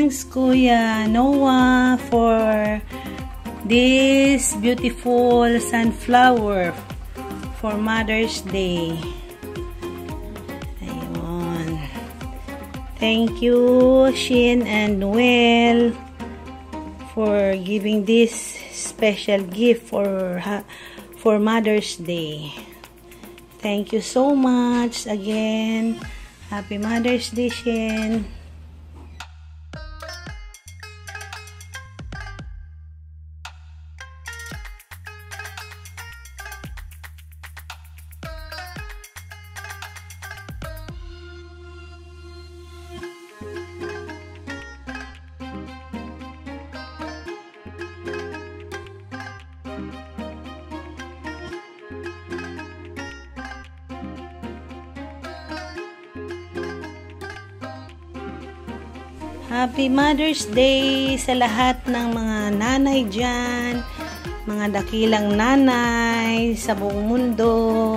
Thanks, Kuya Noah, for this beautiful sunflower for Mother's Day. Ayun. Thank you, Shin and Noel, for giving this special gift for Mother's Day. Thank you so much again. Happy Mother's Day, Shin. Happy Mother's Day sa lahat ng mga nanay dyan, mga dakilang nanay sa buong mundo.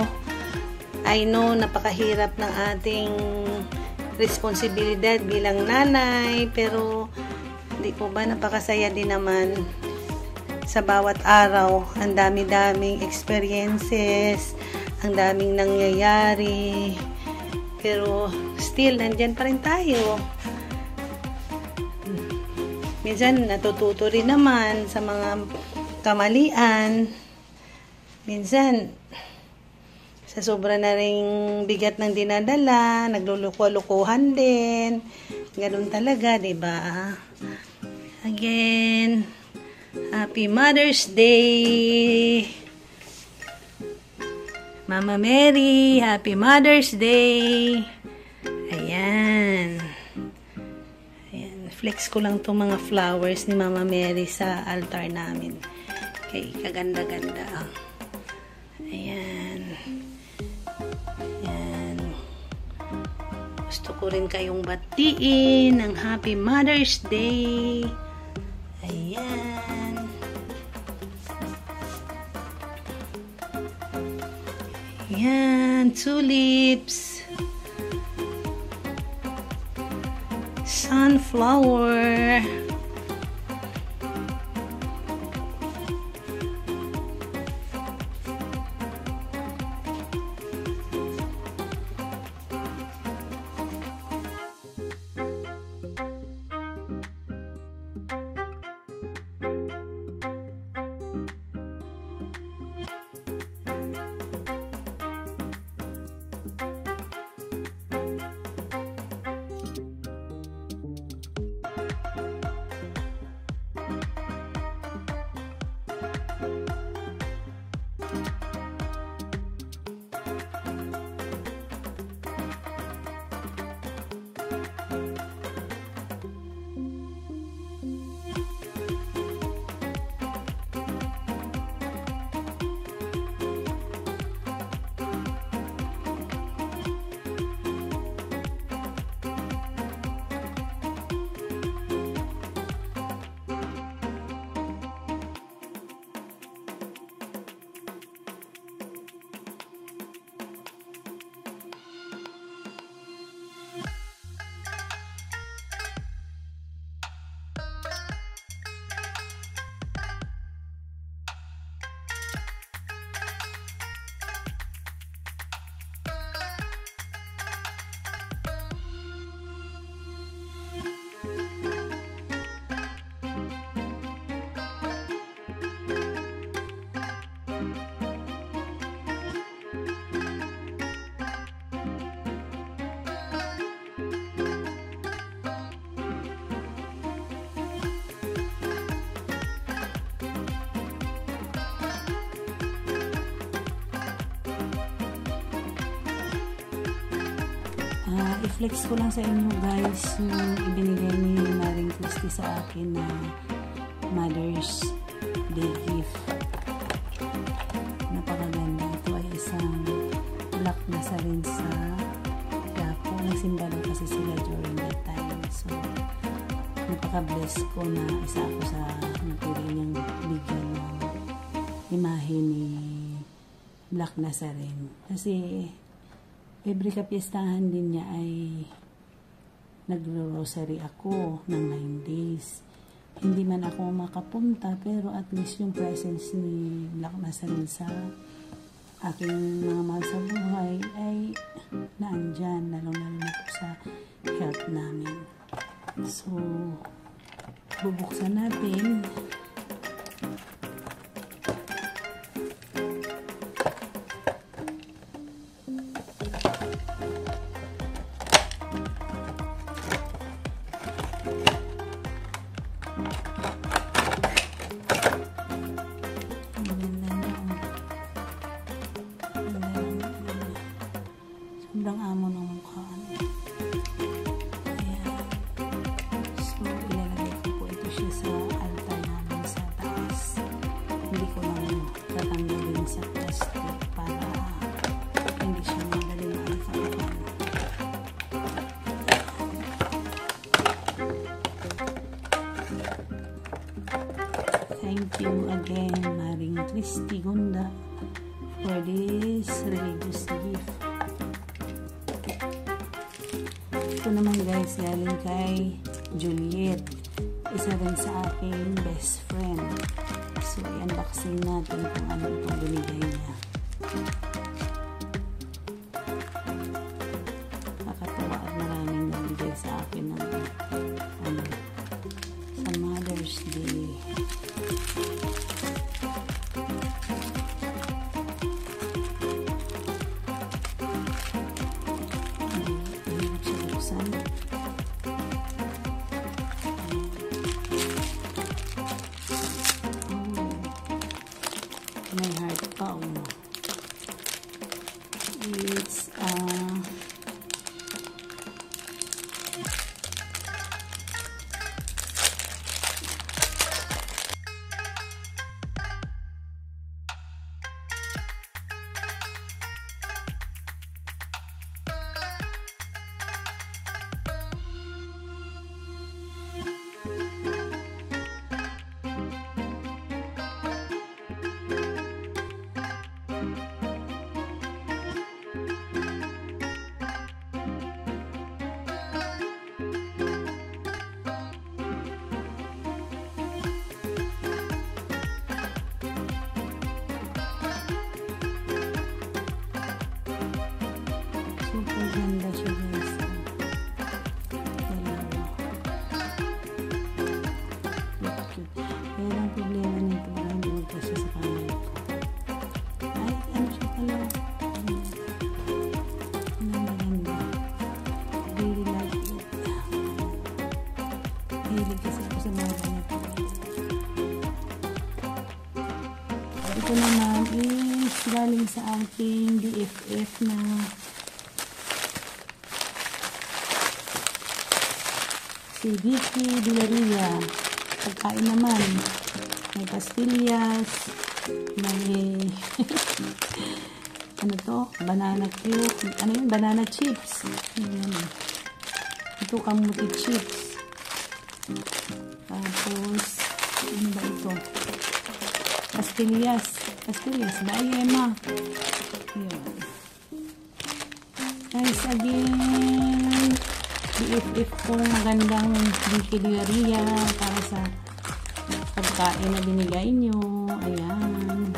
I know, napakahirap ng ating responsibilidad bilang nanay, pero hindi po ba napakasaya din naman sa bawat araw. Ang dami-daming experiences, ang daming nangyayari, pero still, nandyan pa rin tayo. Minsan, natututo rin naman sa mga kamalian. Minsan, sa sobra na ring bigat ng dinadala, nagluluko-lukuhan din. Ganun talaga, diba? Again, Happy Mother's Day! Mama Mary, Happy Mother's Day! Ayan. Flex ko lang itong mga flowers ni Mama Mary sa altar namin. Okay, kaganda-ganda. Ayan. Ayan. Gusto ko rin kayong batiin ng Happy Mother's Day. Ayan. Ayan. Tulips. Sunflower. I-flex ko lang sa inyo guys yung ibinigay ni Maring Christy sa akin na Mother's Day gift. Napakaganda. Ito ay isang black na sa rin sa Quiapo. Nagsimba daw kasi sila during that time. So, napaka-bless ko na isa ako sa napili niyang bigyan ng imahe ni Black Nazarene. Kasi every kapiestahan din niya ay nagro-rosary ako ng 9 days. Hindi man ako makapunta, pero at least yung presence ni Black Nazarene sa aking mga mahal sa buhay ay naandyan, lalong-lalo na po sa health namin. So, bubuksan natin. Sobrang amo ng mukha. Ayan. So, ilalagay ko po ito siya sa altar namin sa taas. Hindi ko lang tatanggalin sa plastic para hindi siya madaling malifakan. Thank you again, Maring Christy Gunda, for this religious gift. Ito naman guys, galing kay Juliet. Isa rin sa aking best friend. So, i-unboxing natin kung ano itong binigay niya. Nakakatuwa at maraming nabigay sa akin ng sa Mother's Day. May heart pa, it's super ganda siya guys. Pero ang problema nito ay hindi magkasya sa kamay ko. Ay, ano siya pala? Maganda. Really like it. Hilig kasi ako sa mga ganito. Ito naman is galing sa ating BFF na si Vicky Villaria. Pagkain naman. May pastillas. May ano to? Banana cube. Ano yun? Banana chips. Ito kamuti chips. Tapos ano ba ito? Pastillas. Pastillas. Daima. Ayan. Guys, again, BFF kong magandang Villaria para sa pagkain na binigay nyo. Ayan.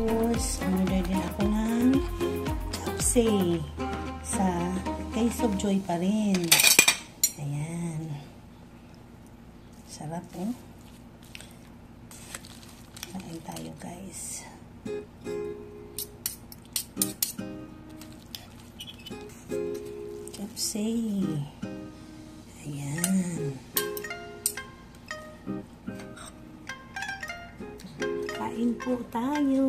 Tapos, order din ako ng chapsay sa Taste of Joy pa rin. Ayan. Sarap, eh. Kain tayo, guys. Chapsay. Ayan. Kain po tayo.